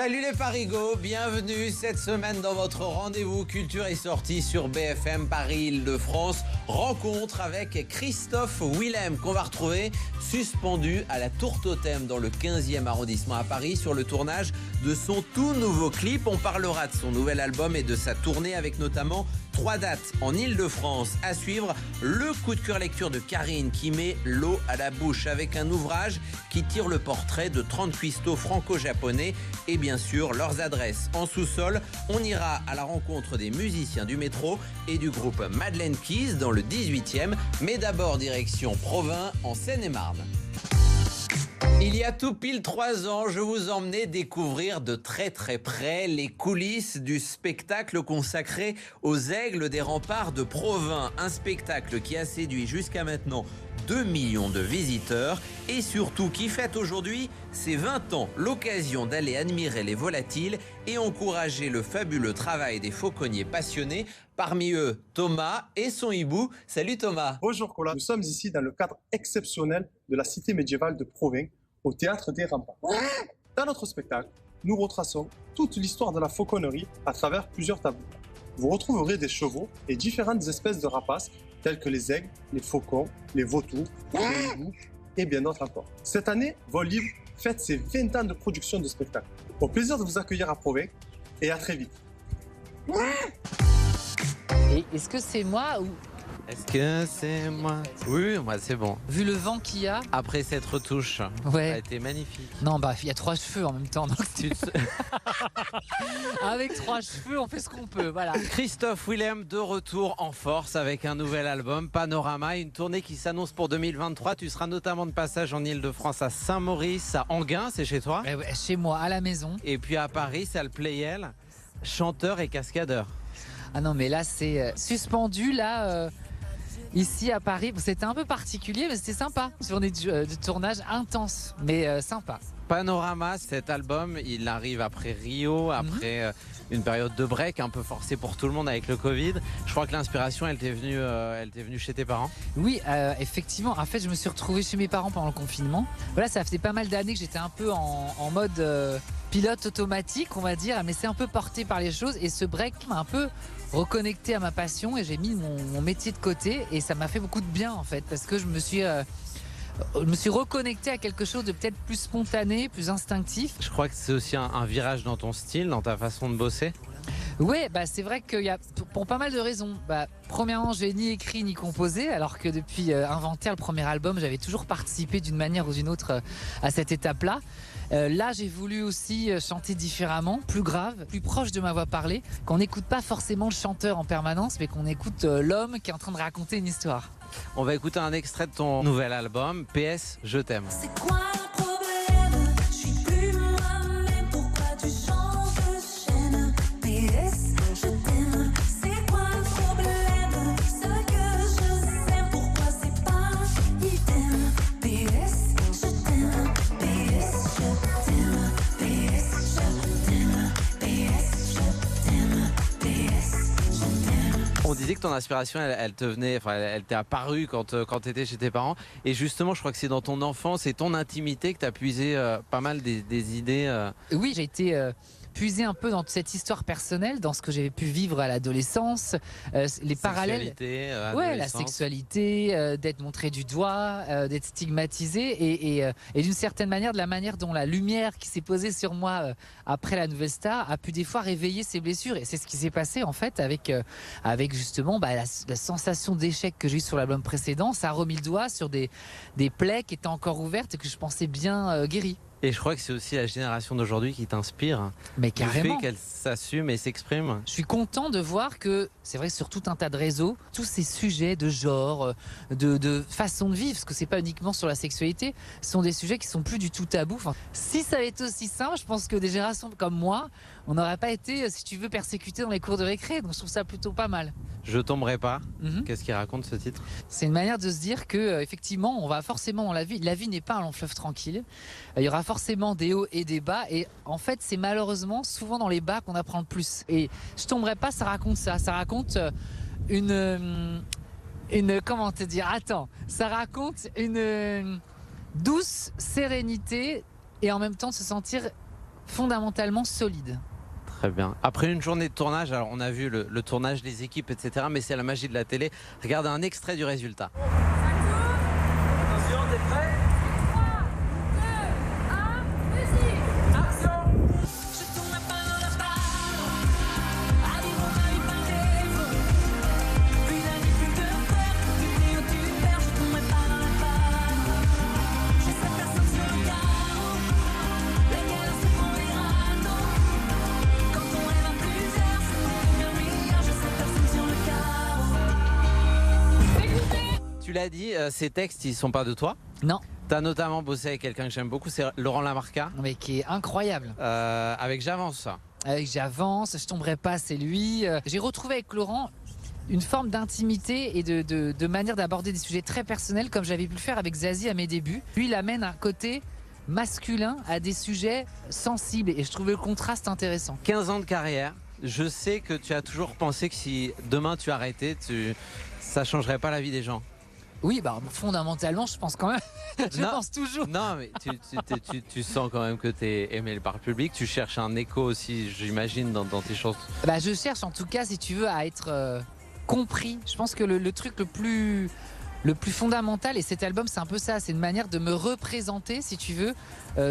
Salut les Parigots, bienvenue cette semaine dans votre rendez-vous culture et sortie sur BFM Paris-Île-de-France. Rencontre avec Christophe Willem qu'on va retrouver suspendu à la Tour Totem dans le 15e arrondissement à Paris sur le tournage de son tout nouveau clip. On parlera de son nouvel album et de sa tournée avec notamment 3 dates en Île-de-France. À suivre, le coup de cœur lecture de Karine qui met l'eau à la bouche avec un ouvrage qui tire le portrait de 30 cuistots franco-japonais et bien sûr leurs adresses. En sous-sol, on ira à la rencontre des musiciens du métro et du groupe Madeleine Keys dans le 18e. Mais d'abord direction Provins en Seine-et-Marne. Il y a tout pile 3 ans, je vous emmenais découvrir de très près les coulisses du spectacle consacré aux Aigles des Remparts de Provins. Un spectacle qui a séduit jusqu'à maintenant 2 millions de visiteurs et surtout qui fête aujourd'hui ses 20 ans. L'occasion d'aller admirer les volatiles et encourager le fabuleux travail des fauconniers passionnés. Parmi eux, Thomas et son hibou. Salut Thomas. Bonjour Colas, nous sommes ici dans le cadre exceptionnel de la cité médiévale de Provins, au théâtre des Remparts. Dans notre spectacle, nous retraçons toute l'histoire de la fauconnerie à travers plusieurs tableaux. Vous retrouverez des chevaux et différentes espèces de rapaces tels que les aigles, les faucons, les vautours, les hiboux et bien d'autres encore. Cette année, Vol Libre fête ses 20 ans de production de spectacle. Au plaisir de vous accueillir à Provins et à très vite. Et est-ce que c'est moi ou... Est-ce que c'est moi? Oui, moi c'est bon. Vu le vent qu'il y a... Après cette retouche, ça a Ouais. été magnifique. Non, bah, il y a 3 cheveux en même temps. Donc avec 3 cheveux, on fait ce qu'on peut, voilà. Christophe Willem de retour en force avec un nouvel album, Panorama, une tournée qui s'annonce pour 2023. Tu seras notamment de passage en Île-de-France à Saint-Maurice, à Enghien, c'est chez toi? Ouais, chez moi, à la maison. Et puis à Paris, c'est le Playel, chanteur et cascadeur. Ah non, mais là, c'est suspendu, là... Ici à Paris, c'était un peu particulier, mais c'était sympa. Journée de tournage intense, mais sympa. Panorama, cet album, il arrive après Rio, après une période de break un peu forcée pour tout le monde avec le Covid. Je crois que l'inspiration, elle t'est venue chez tes parents. Oui, effectivement. En fait, je me suis retrouvé chez mes parents pendant le confinement. Voilà, ça faisait pas mal d'années que j'étais un peu en mode pilote automatique, on va dire, mais c'est un peu porté par les choses. Et ce break m'a un peu reconnecté à ma passion et j'ai mis mon métier de côté et ça m'a fait beaucoup de bien en fait parce que je me suis reconnecté à quelque chose de peut-être plus spontané, plus instinctif. Je crois que c'est aussi un virage dans ton style, dans ta façon de bosser. Oui, bah c'est vrai qu'il y a pour pas mal de raisons. Bah, premièrement, j'ai ni écrit ni composé, alors que depuis Inventaire, le premier album, j'avais toujours participé d'une manière ou d'une autre à cette étape-là. Là, j'ai voulu aussi chanter différemment, plus grave, plus proche de ma voix parlée, qu'on n'écoute pas forcément le chanteur en permanence, mais qu'on écoute l'homme qui est en train de raconter une histoire. On va écouter un extrait de ton nouvel album, PS, je t'aime. C'est quoi le problème? Je suis plus moi-même, pourquoi tu changes de chaîne? PS, je t'aime. C'est quoi le problème? Ce que je sais, pourquoi c'est pas idem? PS, je t'aime. PS, je t'aime. PS, je t'aime. PS, je t'aime. PS, je t'aime. On disait que ton inspiration, elle te venait, enfin, elle t'est apparue quand tu étais chez tes parents. Et justement, je crois que c'est dans ton enfance et ton intimité que tu as puisé pas mal des idées. Oui, j'ai été puiser un peu dans cette histoire personnelle, dans ce que j'avais pu vivre à l'adolescence, les parallèles. Ouais, la sexualité, d'être montré du doigt, d'être stigmatisé et d'une certaine manière de la manière dont la lumière qui s'est posée sur moi après la Nouvelle Star a pu des fois réveiller ces blessures et c'est ce qui s'est passé en fait avec justement la sensation d'échec que j'ai eu sur l'album précédent. Ça a remis le doigt sur des plaies qui étaient encore ouvertes et que je pensais bien guéries. Et je crois que c'est aussi la génération d'aujourd'hui qui t'inspire. Mais carrément. Le fait qu'elle s'assume et s'exprime. Je suis content de voir que, c'est vrai, sur tout un tas de réseaux, tous ces sujets de genre, de façon de vivre, parce que c'est pas uniquement sur la sexualité, sont des sujets qui sont plus du tout tabous. Enfin, si ça avait été aussi simple, je pense que des générations comme moi, on n'aurait pas été, si tu veux, persécutés dans les cours de récré. Donc je trouve ça plutôt pas mal. Je tomberai pas. Qu'est-ce qu'il raconte ce titre? C'est une manière de se dire que effectivement, on va forcément dans la vie. La vie n'est pas un long fleuve tranquille. Il y aura forcément des hauts et des bas. Et en fait, c'est malheureusement souvent dans les bas qu'on apprend le plus. Et je tomberai pas. Ça raconte ça. Ça raconte une comment te dire? Attends. Ça raconte une douce sérénité et en même temps se sentir fondamentalement solide. Très bien. Après une journée de tournage, alors on a vu le tournage des équipes, etc. Mais c'est la magie de la télé. Regardez un extrait du résultat. Attention, t'es prêt ? 3, 2, 1, musique ! Action ! Je tourne pas dans la barre, à vivre ma vie par défaut. Plus d'amis, plus de peur, plus rien tu perds, je tournerai pas dans la barre. J'ai cette personne sur le carreau, la galère se prend les râteaux. Quand on rêve à plusieurs, ça devient meilleur, j'ai cette personne sur le carreau. Écoutez. Tu l'as dit, ces textes, ils sont pas de toi. Non, Tu as notamment bossé avec quelqu'un que j'aime beaucoup, c'est Laurent Lamarca, mais qui est incroyable. avec J'avance. Avec J'avance, Je tomberai pas, c'est lui. J'ai retrouvé avec Laurent une forme d'intimité et de manière d'aborder des sujets très personnels comme j'avais pu le faire avec Zazie à mes débuts. Lui, il amène un côté masculin à des sujets sensibles et je trouvais le contraste intéressant. 15 ans de carrière. Je sais que tu as toujours pensé que si demain tu arrêtais, ça changerait pas la vie des gens. Oui, bah fondamentalement, je pense quand même. Je Non. pense toujours. Non, mais tu sens quand même que tu es aimé par le public. Tu cherches un écho aussi, j'imagine, dans tes chansons. Bah, je cherche en tout cas, si tu veux, à être compris. Je pense que le truc le plus fondamental, et cet album, c'est un peu ça. C'est une manière de me représenter, si tu veux,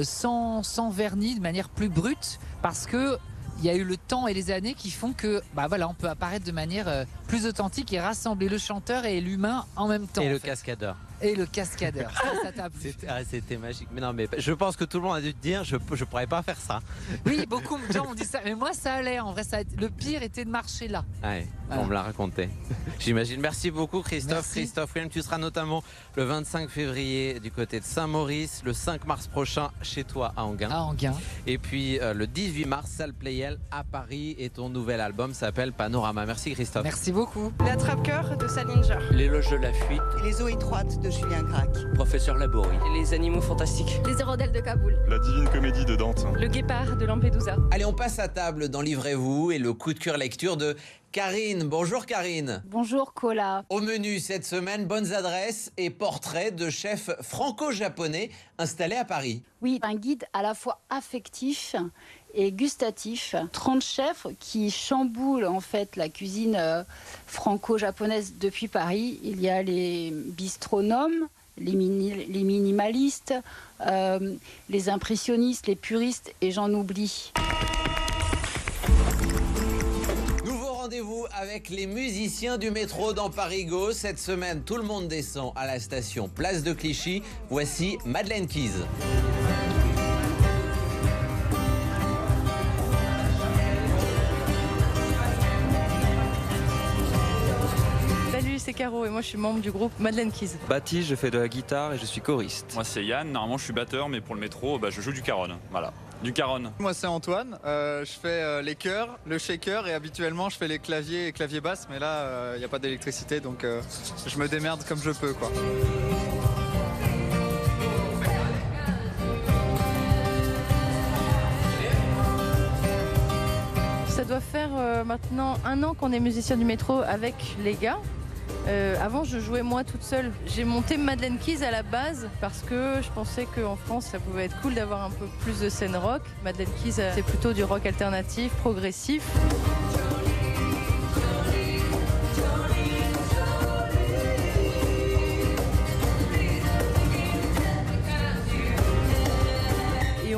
sans vernis, de manière plus brute, parce que il y a eu le temps et les années qui font que, bah voilà, on peut apparaître de manière plus authentique et rassembler le chanteur et l'humain en même temps. Et le en fait. cascadeur. Et le cascadeur. Ça t'a plu. C'était magique. Mais non, mais je pense que tout le monde a dû te dire, je pourrais pas faire ça. Oui, beaucoup de gens m'ont dit ça, mais moi ça allait. En vrai, le pire était de marcher là. Ouais, Voilà. on me l'a raconté. J'imagine. Merci beaucoup, Christophe. Merci. Christophe Willem, tu seras notamment le 25 février du côté de Saint-Maurice, le 5 mars prochain chez toi à Enghien. À Enghien. Et puis le 18 mars, salle Playel à Paris. Et ton nouvel album s'appelle Panorama. Merci, Christophe. Merci beaucoup. L'attrape-cœur de Salinger. L'éloge de la fuite, Les eaux étroites de Julien Gracq. professeur Laborie. Les animaux fantastiques. Les hirondelles de Kaboul. La divine comédie de Dante. Le guépard de Lampedusa. Allez, on passe à table dans Livrez-vous et le coup de cœur lecture de Karine. Bonjour Karine. Bonjour Cola. Au menu cette semaine, bonnes adresses et portraits de chefs franco-japonais installés à Paris. Oui, un guide à la fois affectif et gustatif. 30 chefs qui chamboulent en fait la cuisine franco-japonaise depuis Paris. Il y a les bistronomes, les minimalistes, les impressionnistes, les puristes et j'en oublie. Nouveau rendez-vous avec les musiciens du métro dans Paris Go. Cette semaine, tout le monde descend à la station Place de Clichy. Voici Madeleine Keys. Salut, c'est Caro et moi je suis membre du groupe Madeleine Keys. Baptiste, je fais de la guitare et je suis choriste. Moi c'est Yann, normalement je suis batteur mais pour le métro je joue du caron. Voilà, du caron. Moi c'est Antoine, je fais les chœurs, le shaker et habituellement je fais les claviers et claviers basses mais là il n'y a pas d'électricité donc je me démerde comme je peux quoi. Ça doit faire maintenant 1 an qu'on est musicien du métro avec les gars. Avant, je jouais moi toute seule. J'ai monté Madeleine Keys à la base parce que je pensais qu'en France, ça pouvait être cool d'avoir un peu plus de scène rock. Madeleine Keys, c'est plutôt du rock alternatif, progressif.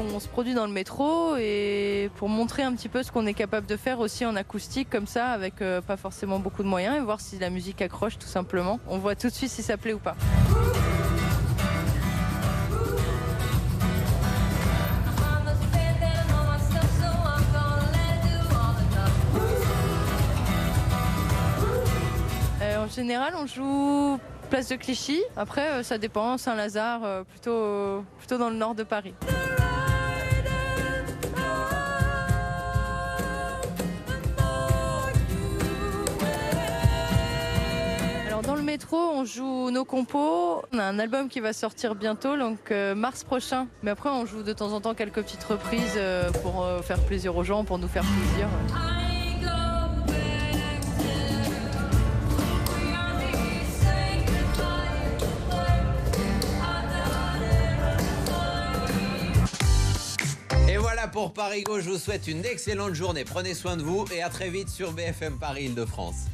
On se produit dans le métro et pour montrer un petit peu ce qu'on est capable de faire aussi en acoustique comme ça avec pas forcément beaucoup de moyens et voir si la musique accroche tout simplement. On voit tout de suite si ça plaît ou pas. En général on joue Place de Clichy, après ça dépend, Saint-Lazare, plutôt dans le nord de Paris. Dans le métro, on joue nos compos. On a un album qui va sortir bientôt, donc mars prochain. Mais après, on joue de temps en temps quelques petites reprises pour faire plaisir aux gens, pour nous faire plaisir. voilà pour Parigo. Je vous souhaite une excellente journée. Prenez soin de vous et à très vite sur BFM Paris Île-de-France.